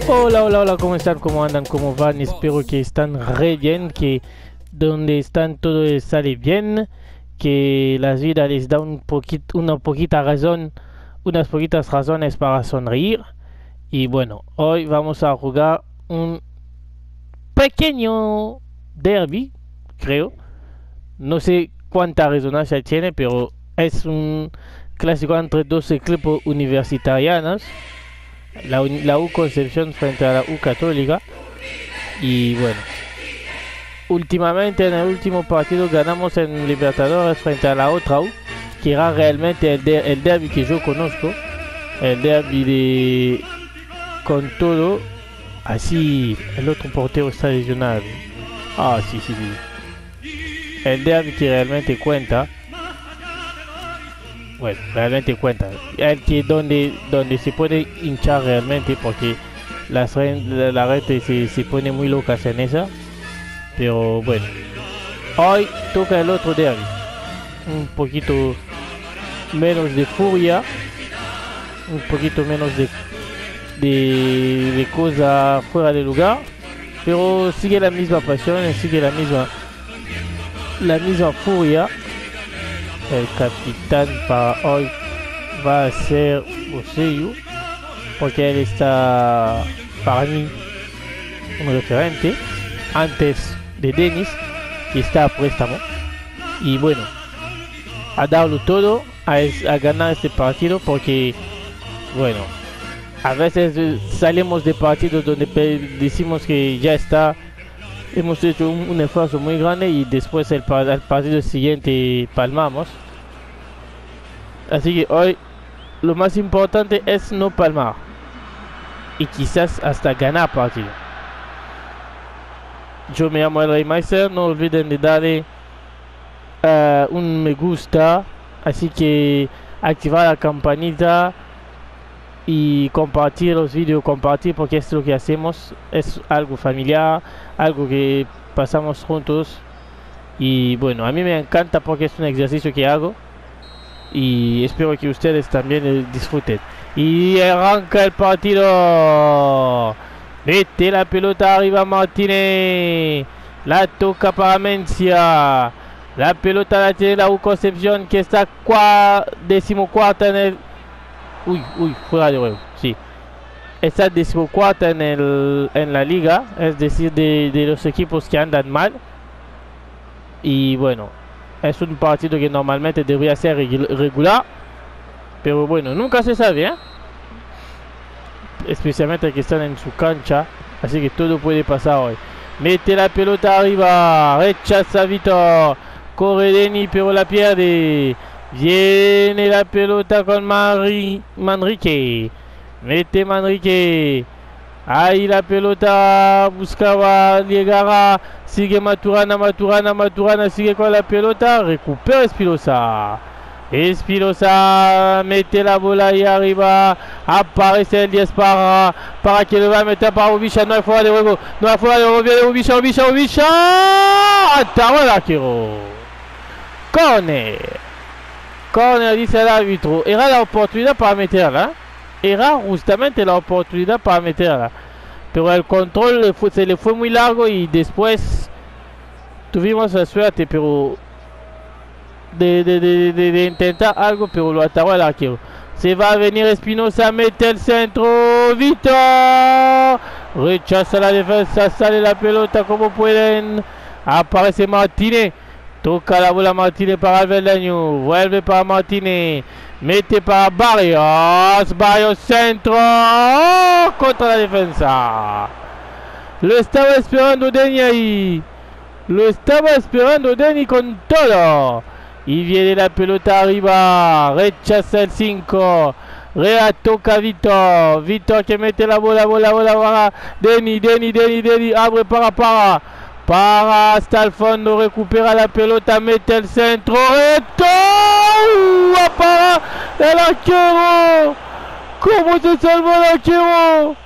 Hola, hola, hola, ¿cómo están? ¿Cómo andan? ¿Cómo van? Espero que están re bien, que donde están todo les sale bien, que la vida les da una poquita razón, unas poquitas razones para sonreír. Y bueno, hoy vamos a jugar un pequeño derby, creo. No sé cuánta resonancia tiene, pero es un clásico entre dos equipos universitarianos. La U Concepción frente a la U Católica. Y bueno, últimamente en el último partido ganamos en Libertadores frente a la otra U, que era realmente el derby que yo conozco, el derby de con todo. Así, el otro portero está lesionado. Ah, sí, sí, sí. El derby que realmente cuenta. Bueno, realmente cuenta. El que donde se puede hinchar realmente, porque la red se pone muy locas en esa. Pero bueno, hoy toca el otro derby. Un poquito menos de furia, un poquito menos de cosa fuera de lugar. Pero sigue la misma pasión, sigue la misma furia. El capitán para hoy va a ser Oseyu, porque él está para mí un referente antes de Denis, que está a préstamo. Y bueno, a darlo todo, a ganar este partido, porque bueno, a veces salimos de partidos donde decimos que ya está, hemos hecho un esfuerzo muy grande y después el partido siguiente palmamos. Así que hoy lo más importante es no palmar y quizás hasta ganar partido. Yo me llamo El Rey Meister, no olviden de darle un me gusta, así que activar la campanita y compartir los vídeos, compartir, porque es lo que hacemos, es algo familiar, algo que pasamos juntos. Y bueno, a mí me encanta porque es un ejercicio que hago y espero que ustedes también disfruten. Y arranca el partido. Mete la pelota arriba Martínez. La toca para Mencia. La pelota la tiene la U Concepción, que está decimocuarta en el... Uy, fuera de juego, sí. Está decimocuarta en la liga, es decir, de los equipos que andan mal. Y bueno, es un partido que normalmente debería ser regular, pero bueno, nunca se sabe, ¿eh? Especialmente que están en su cancha, así que todo puede pasar hoy. Mete la pelota arriba, rechaza Vitor, corre Deni, pero la pierde. Viene la pelota con Manrique. Mete Manrique. Ahí la pelota buscaba llegar. Sigue Maturana sigue con la pelota. Recupera Espinosa. Espinosa mete la bola ahí arriba. Aparece el 10 para que lo va a meter para Ubisha. No hay fuera de juego. Viene Ubisha. Ataró el arquero. Corner, dice el árbitro. Era la oportunidad para meterla. Era justamente la oportunidad para meterla. Pero el control se le fue muy largo y después tuvimos la suerte, pero de intentar algo, pero lo ataró el arquero. Se va a venir Espinosa, mete el centro. Vitor rechaza la defensa, sale la pelota como pueden. Aparece Martínez. Toca la bola Martínez para Alvelaño. Vuelve para Martínez. Mete para Barrios centro. Contra la defensa. Lo estaba esperando Deni ahí. Lo estaba esperando Deni con todo. Y viene la pelota arriba. Rechaza el 5. Toca Vitor. Vitor que mete la bola para Deni. Abre para hasta el fondo, recupera la pelota, mete el centro, reto, para el arquero. ¿Cómo se salvó el arquero?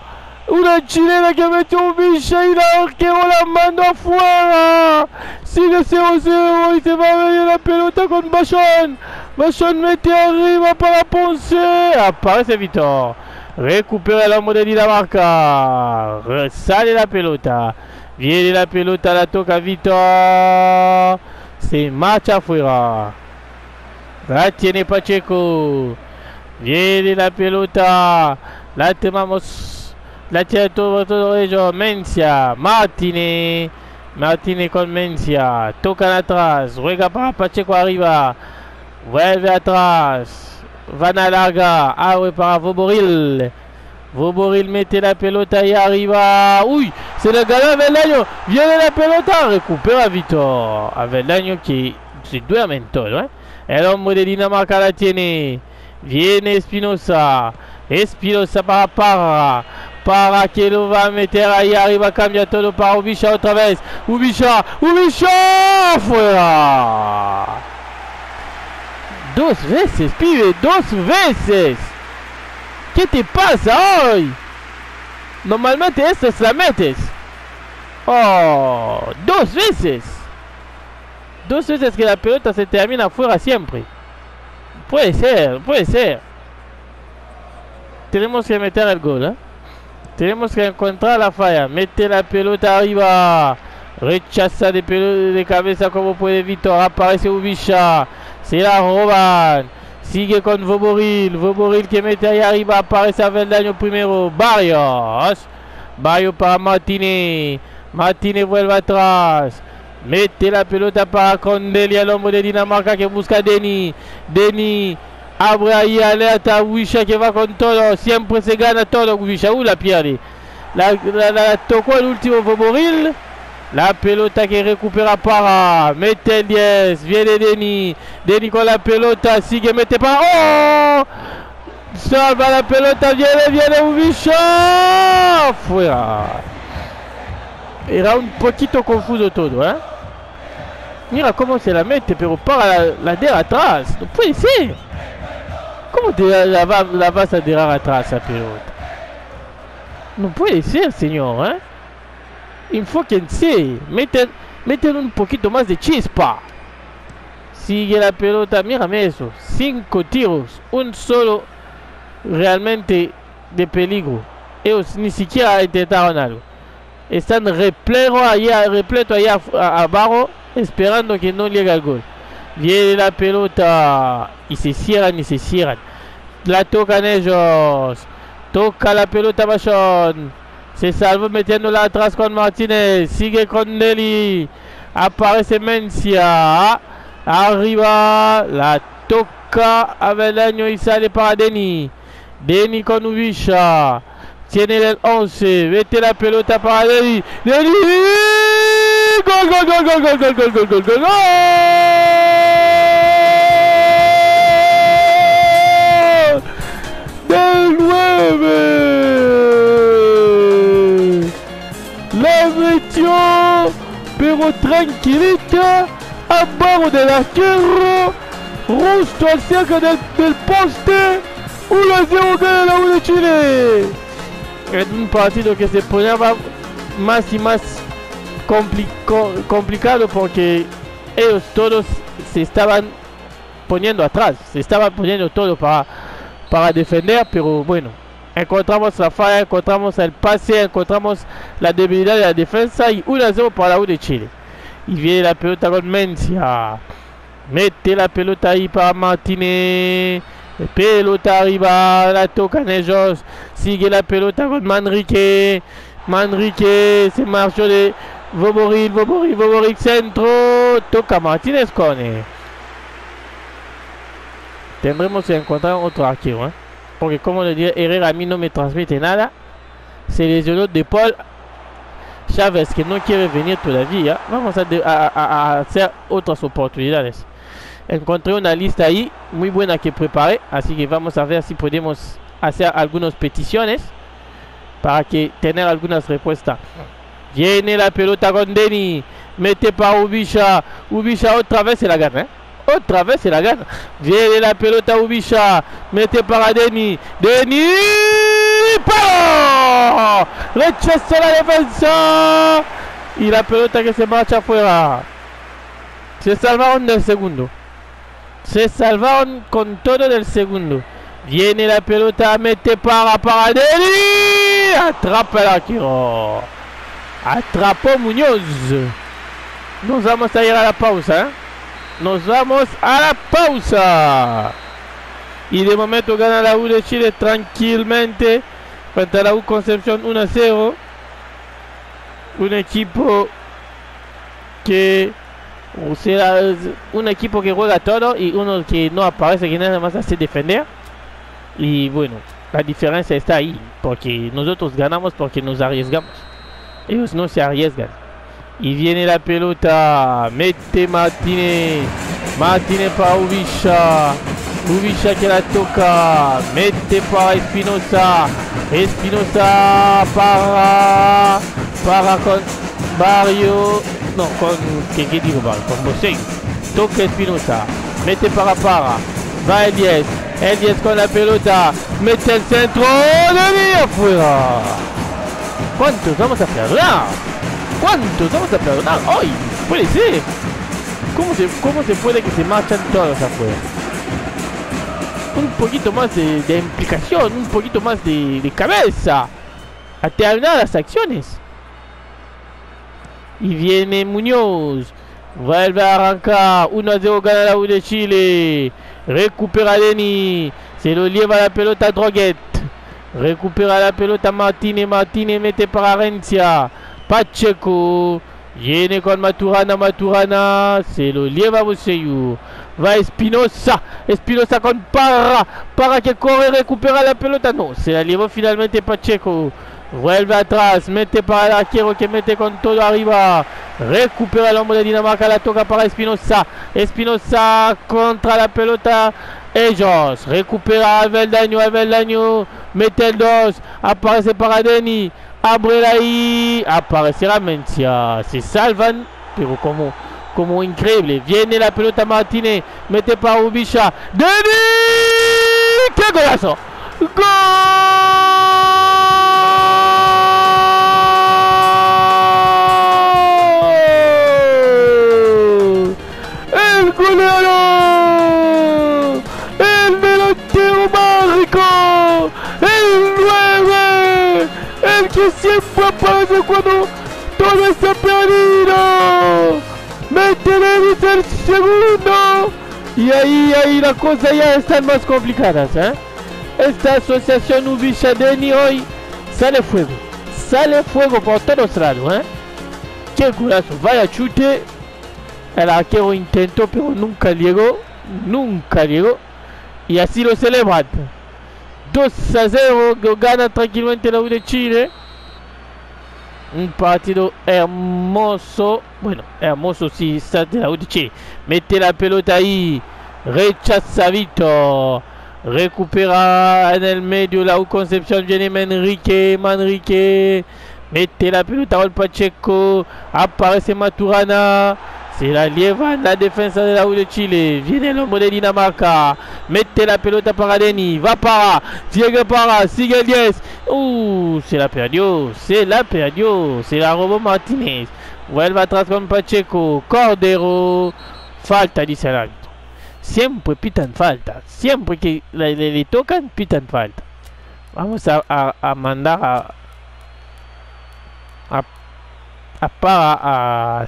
Una chilena que metió un bicho y el arquero la mandó afuera. Sigue 0-0 y se va a venir la pelota con Bachón. Bachón mete arriba para Ponce. Aparece Vitor. Recupera el hombre de Dinamarca. Sale la pelota. Viene la pelota, la toca Vitor. Se marcha afuera. La tiene Pacheco. Viene la pelota. La tomamos. La tiene todo ello. Mencia. Martínez. Martínez con Mencia. Tocan atrás. Juega para Pacheco arriba. Vuelve atrás. Van a larga. Abre para Voboril. Voboril mete la pelota y arriba. Uy, se le gana Aveldaño. Viene la pelota. Recupera Vitor. Aveldaño que se duerme en todo, ¿eh? El hombre de Dinamarca la tiene. Viene Espinosa. Espinosa para que lo va a meter ahí arriba. Cambia todo para Ubisha otra vez. Ubisha. Fuera. Dos veces, pibe. Dos veces. ¿Qué te pasa hoy? Normalmente estas la metes. Oh, dos veces. Dos veces que la pelota se termina afuera siempre. Puede ser. Tenemos que meter el gol, ¿eh? Tenemos que encontrar la falla. Mete la pelota arriba. Rechaza de cabeza como puede Vitor. Aparece Ubisha. Se la roban. Sigue con Voboril. Voboril que mete ahí arriba. Aparece Aveldaño primero. Barrios para Martínez. Martínez vuelve atrás. Mete la pelota para Condeli, el hombre de Dinamarca que busca a Deni. Deni abre ahí, alerta a Ubisha que va con todo. Siempre se gana todo Ubisha. La pierde. La tocó el último Voboril. La pelota que recupera para. Mete el 10. Viene Deni. Deni con la pelota. Sigue, mete para. ¡Oh! Salva la pelota. Viene Ubisha. Fuera. Era un poquito confuso todo, ¿eh? Mira cómo se la mete, pero para la de atrás. No puede ser. ¿Cómo la vas a dejar atrás la pelota? No puede ser, señor, ¿eh? Enfóquense. Meten un poquito más de chispa. Sigue la pelota. Mírame eso. 5 tiros. Un solo realmente de peligro. Ellos ni siquiera intentaron algo. Están repleto allá abajo, esperando que no llegue el gol. Viene la pelota y se cierran. La tocan ellos. Toca la pelota Bachon. Se salva metiéndola atrás con Martínez. Sigue con Nelly. Aparece Mencia. Arriba. La toca Aveldaño y sale para Deni. Deni con Ubisha. Tiene el 11. Mete la pelota para Deni. Deni. Gol. Del 9. La metió, pero tranquilita, abajo del arquero, justo cerca del poste. 1-0 gana la U de Chile. En un partido que se ponía más y más complicado porque ellos todos se estaban poniendo atrás, se estaban poniendo todo para defender, pero bueno, encontramos la falla, encontramos el pase, encontramos la debilidad de la defensa y 1-0 para la U de Chile. Y viene la pelota con Mencia, mete la pelota ahí para Martínez. Pelota arriba, la tocan ellos. Sigue la pelota con Manrique. Manrique se marchó de Voboril centro. Toca Martínez Cone. Tendremos que encontrar otro arquero, ¿eh? Porque como le dije, Herrera a mí no me transmite nada. Se lesionó de Paul Chávez que no quiere venir todavía. Vamos a hacer otras oportunidades. Encontré una lista ahí muy buena que preparé, así que vamos a ver si podemos hacer algunas peticiones para que tener algunas respuestas. Viene la pelota con Deni, mete para Ubisha. Ubisha otra vez se la gana, ¿eh? Otra vez se la gana. Viene la pelota Ubisha, mete para Deni. Deni, ¡pau! Rechaza la defensa y la pelota que se marcha afuera. Se salvaron del segundo. Se salvaron con todo del segundo. Viene la pelota, mete para Deni. Atrapa el arquero. Atrapó Muñoz. Nos vamos a ir a la pausa. Nos vamos a la pausa. Y de momento gana la U de Chile tranquilamente frente a la U Concepción 1-0. Un equipo que será un equipo que juega todo y uno que no aparece, que nada más hace defender. Y bueno, la diferencia está ahí, porque nosotros ganamos porque nos arriesgamos. Ellos no se arriesgan. Y viene la pelota, mete Martínez. Martínez para Ubisha. Ubisha que la toca, mete para Espinosa. Espinosa para con Barrio. No, con... ¿Qué digo Barrio? Con Bosé. Toca Espinosa. Mete para. Va el 10. El 10 con la pelota. Mete el centro. ¡De afuera! ¿Cuántos vamos a perdonar? ¿Cuántos vamos a perdonar? ¡Ay! Puede ser. ¿Cómo se puede que se marchan todos afuera? Un poquito más de implicación, un poquito más de cabeza a terminar las acciones. Y viene Muñoz, vuelve a arrancar, 1-0 gana la U de Chile. Recupera Deni, se lo lleva la pelota a Droguet. Recupera la pelota Martínez, Martínez mete para Rencia. Pacheco, viene con Maturana, se lo lleva a Boseyu. Va Espinosa, Espinosa con Parra que corre, recupera la pelota, no, se la llevó finalmente Pacheco. Vuelve atrás, mete para el arquero que mete con todo arriba. Recupera el hombre de Dinamarca, la toca para Espinosa. Espinosa contra la pelota. Ellos, recupera Aveldaño, mete el 2, aparece para Deni. Abre ahí, aparecerá Mencia. Se salvan, pero como increíble. Viene la pelota Martínez, mete para Ubisha. ¡Deni! ¡Qué golazo! ¡Gol! ¡El goleador! ¡El delantero mágico! ¡El 9! ¡El que siempre aparece cuando todo está perdido! ¡Mete el segundo! Y ahí las cosas ya están más complicadas, ¿eh? Esta asociación Ubisha-Deni hoy sale fuego por todos lados, ¿eh? ¡Qué golazo! Vaya chute. El arquero intentó, pero nunca llegó. Y así lo celebran. 2-0, gana tranquilamente la U de Chile. Un partido hermoso. Bueno, hermoso si está de la U de Chile. Mete la pelota ahí. Rechaza Vito. Recupera en el medio la U Concepción. Viene Manrique. Mete la pelota al Pacheco. Aparece Maturana. Se la lleva en la defensa de la U de Chile. Viene el hombre de Dinamarca. Mete la pelota para Deni. Va sigue el 10. Se la perdió. Se la robó Martínez. Vuelve atrás con Pacheco. Cordero. Falta, dice el árbitro. Siempre pitan falta. Siempre que le tocan, pitan falta. Vamos a mandar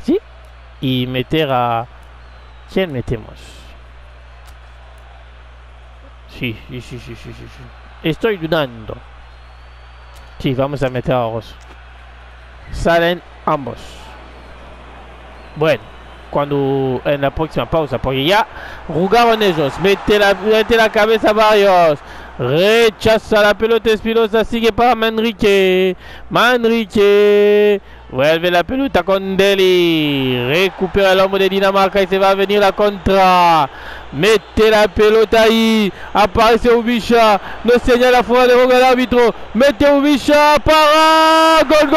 ¿sí? Y meter a... ¿Quién metemos? Sí. Estoy dudando. Sí, vamos a meter a Ross. Salen ambos. Bueno, cuando en la próxima pausa, porque ya jugaron ellos. Mete la cabeza Barrios. Rechaza la pelota Espinosa, sigue para Manrique. Vuelve la pelota con Deli. Recupera el hombre de Dinamarca y se va a venir la contra. Mete la pelota ahí. Aparece Ubisha. No señala fuera de juego el árbitro. Mete Ubisha. Para. Gol.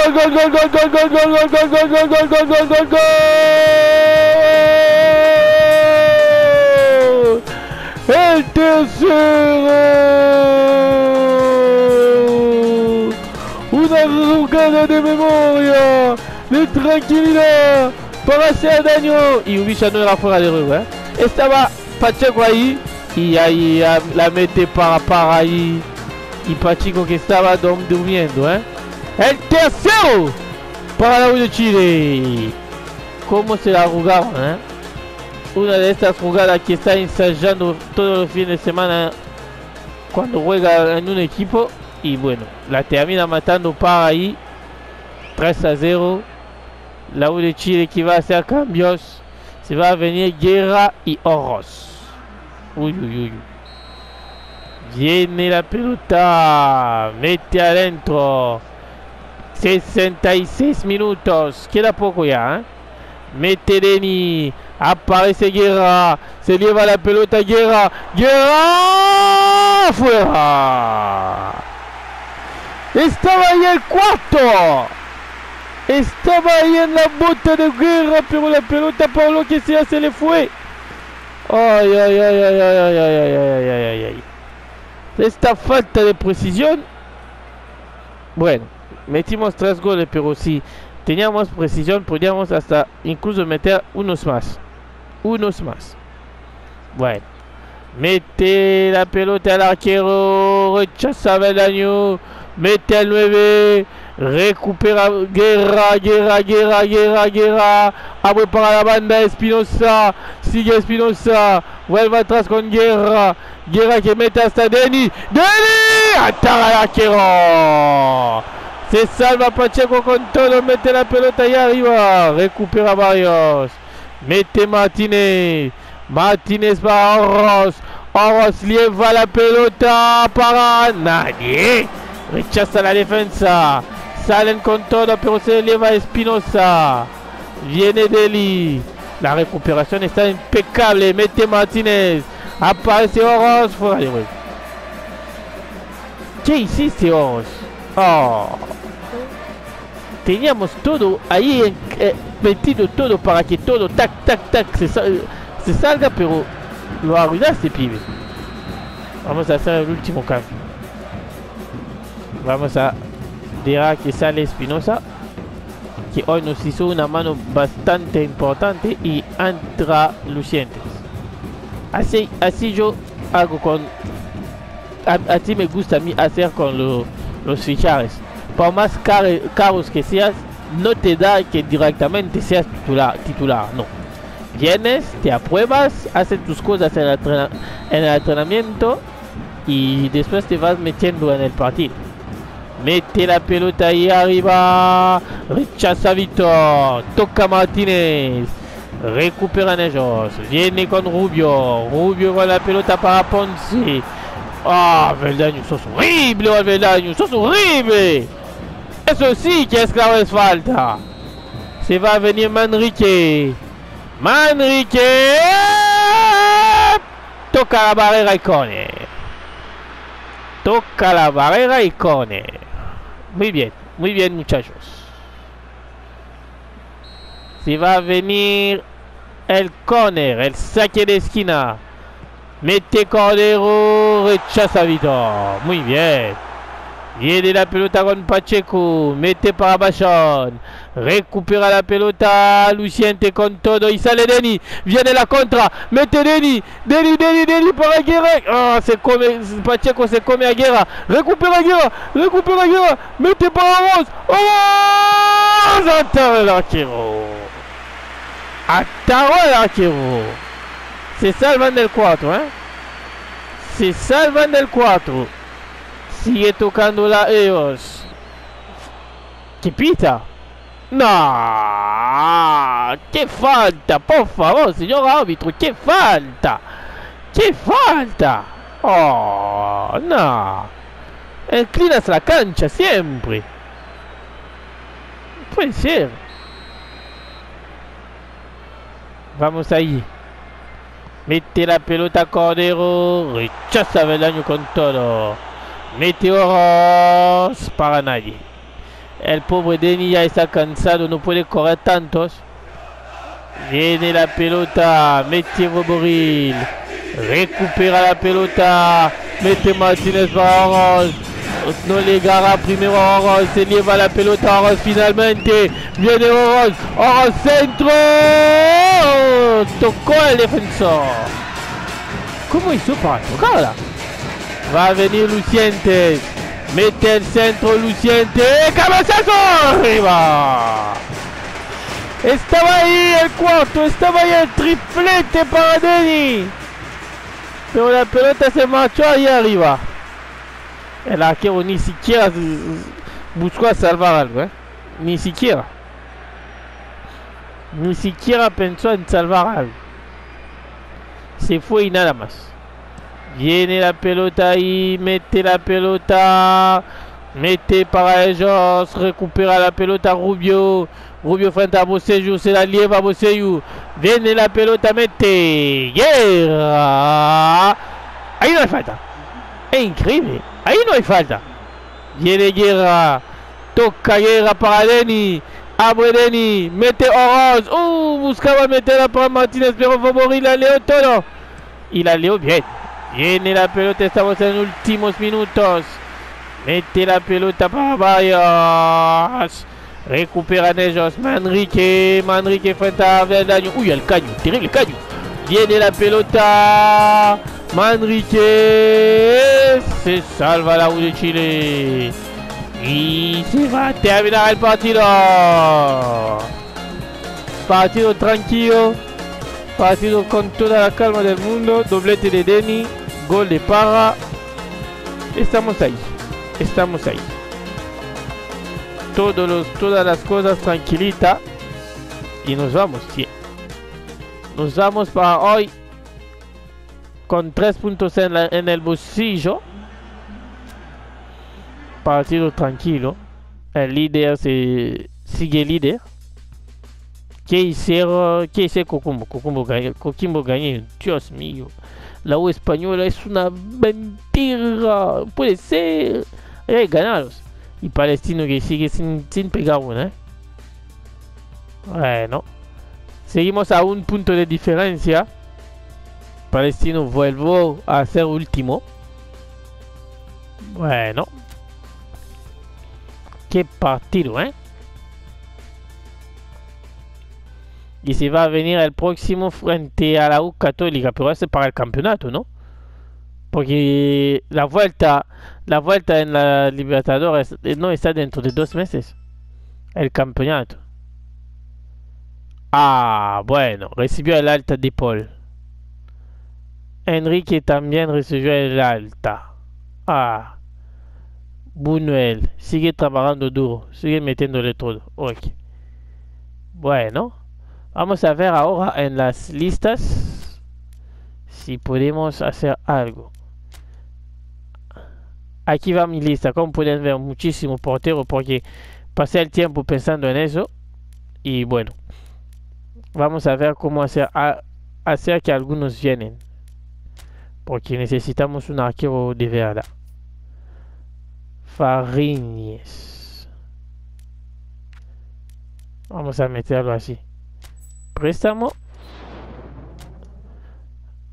El tercero. Una jugada de memoria, de tranquilidad para hacer daño. Y Ubisha no era fuera de juego, ¿eh? Estaba Pacheco ahí, y ahí la mete para ahí. Y Pacheco que estaba durmiendo, ¿eh? El tercero para la U de Chile. ¿Cómo se la jugaron, eh? Una de estas jugadas que está ensayando todos los fines de semana cuando juega en un equipo. Y bueno, la termina matando para ahí. 3-0. La U de Chile que va a hacer cambios. Se va a venir Guerra y Oroz. Uy, uy, uy. Viene la pelota. Mete adentro. 66 minutos. Queda poco ya, ¿eh? Mete Deni. Aparece Guerra. Se lleva la pelota Guerra. Guerra. Fuera. Estaba ahí el cuarto. Estaba ahí en la bota de Guerra. Pero la pelota por lo que sea se le fue. Ay, ay, ay, ay, ay, ay, ay, ay, ay, ay, ay. Esta falta de precisión. Bueno, metimos 3 goles, pero si teníamos precisión podíamos hasta incluso meter unos más. Bueno, mete la pelota al arquero, rechaza Belaño, mete al 9, recupera Guerra, abre para la banda Espinosa, sigue Espinosa, vuelve atrás con Guerra que mete hasta Deni, ataca al arquero, se salva Pacheco con todo, mete la pelota ahí arriba, recupera Barrios, mete Martínez para Oroz lleva la pelota para nadie, rechaza la defensa, salen con todo pero se eleva Espinosa, viene Deli, la recuperación está impecable, mete Martínez, aparece Oroz, fuera de juego. ¿Qué hiciste, Oroz? Oh. Teníamos todo ahí metido todo para que todo tac se salga, pero lo arruinaste, pibe. Vamos a hacer el último cambio. Vamos a dejar que sale Espinosa, que hoy nos hizo una mano bastante importante, y entra Lucientes. Así yo hago con... Así me gusta a mí hacer con los fichajes. Por más caros que seas, no te da que directamente seas titular, no. Vienes, te apruebas, haces tus cosas en el entrenamiento y después te vas metiendo en el partido. Mete la pelota ahí arriba, rechaza Víctor, toca Martínez, recuperan ellos, viene con Rubio con la pelota para Ponce. Ah, Beldaño, sos horrible, Beldaño, sos horrible. Eso sí que es claro, es falta. Se va a venir Manrique, toca la barrera y corner. Muy bien muchachos. Se va a venir el corner, el saque de esquina. Mete Cordero, rechaza Vitor. Muy bien. Viene la pelota con Pacheco, mete para Bachon, recupera la pelota Luciente con todo y sale Deni, viene la contra, mete Deni para Guerra. Oh, Pacheco se come a Guerra, recupera Guerra, mete para Oroz, ataró el arquero, se salvan del 4, sigue tocando la EOS. ¿Qué pita? No, qué falta, por favor, señor árbitro, qué falta. Oh, no. Inclinas la cancha siempre. Puede ser. Vamos ahí. Mete la pelota Cordero, rechaza Belaño con todo. Mete Oroz para nadie. El pobre Deni ya está cansado, no puede correr tantos. Viene la pelota, mete Roboril, recupera la pelota, mete Martínez para Oroz. No le agarra primero a Oroz, se lleva la pelota a Oroz finalmente. Viene Oroz centro. Tocó el defensor. ¿Cómo hizo para tocarla? Va a venir Lucientes. Mete el centro Lucientes. ¡Cabezazo! ¡Arriba! Estaba ahí el cuarto. Estaba ahí el triplete para Denny. Pero la pelota se marchó ahí arriba. El arquero ni siquiera buscó a salvar algo, Ni siquiera. Ni siquiera pensó en salvar algo. Se fue y nada más. Viene la pelota ahí, mete la pelota, mete para ellos, recupera la pelota Rubio. Rubio frente a Boseyu, se la lleva Boseyu. Viene la pelota, mete. Guerra. Ahí no hay falta. Es increíble. Ahí no hay falta. Viene Guerra. Toca Guerra para Denny. Abre Denny. Mete Oroz. Buscaba meterla para Martínez, pero Fomori la leo todo. Y la leo bien. Viene la pelota, estamos en últimos minutos. Mete la pelota para Bayas. Recuperan ellos. Manrique frente a Daño. Uy, el caño, terrible caño. Viene la pelota. Manrique se salva la U de Chile. Y se va a terminar el partido. Partido tranquilo. Partido con toda la calma del mundo. Doblete de Denny. Gol de Parra. Estamos ahí. Estamos ahí. Todas las cosas tranquilitas. Y nos vamos, sí. Nos vamos para hoy. Con 3 puntos en el bolsillo. Partido tranquilo. El líder sigue líder. ¿Qué hizo Coquimbo ganó? Dios mío. La U española es una mentira. Puede ser. Ganaros. Y Palestino que sigue sin pegar una. Bueno. Seguimos a un punto de diferencia. Palestino vuelve a ser último. Bueno. Qué partido, Y se va a venir el próximo frente a la U Católica, pero ese para el campeonato, ¿no? Porque la vuelta en la Libertadores no está dentro de 2 meses. El campeonato. Bueno, recibió el alta de Paul. Enrique también recibió el alta. Buñuel sigue trabajando duro, sigue metiéndole todo. Ok. Bueno. Vamos a ver ahora en las listas si podemos hacer algo. Aquí va mi lista. Como pueden ver, muchísimo portero porque pasé el tiempo pensando en eso. Y bueno, vamos a ver cómo hacer que algunos vienen. Porque necesitamos un arquero de verdad. Fariñez. Vamos a meterlo así. Préstamo.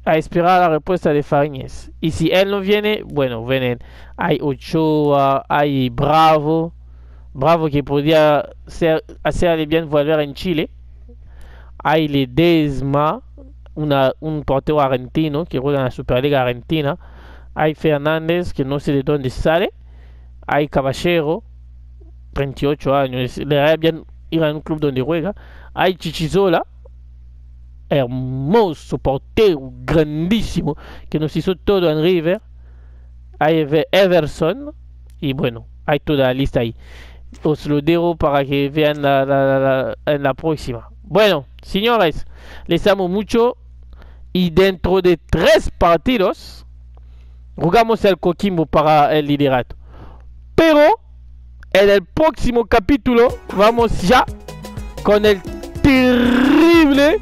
A esperar la respuesta de Fariñez. Y si él no viene, bueno, vienen. Hay Ochoa, hay Bravo. Bravo que podría hacerle bien volver en Chile. Hay Ledesma, un portero argentino que juega en la Superliga Argentina. Hay Fernández, que no sé de dónde sale. Hay Caballero, 38 años. Le haría bien ir a un club donde juega. Hay Chichizola, hermoso portero, grandísimo, que nos hizo todo en River. Hay Everson. Y bueno, hay toda la lista ahí. Os lo dejo para que vean en la próxima. Bueno, señores, les amo mucho. Y dentro de 3 partidos jugamos el Coquimbo para el liderato. Pero en el próximo capítulo vamos ya con el terrible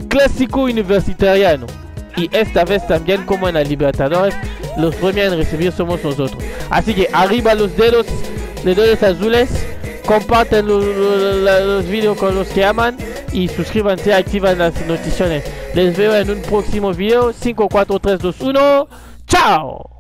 clásico universitariano. Y esta vez también, como en la Libertadores, los primeros en recibir somos nosotros. Así que arriba los dedos azules. Compartan los videos con los que aman. Y suscríbanse, activan las notificaciones. Les veo en un próximo video. 5, 4, 3, 2, 1. ¡Chao!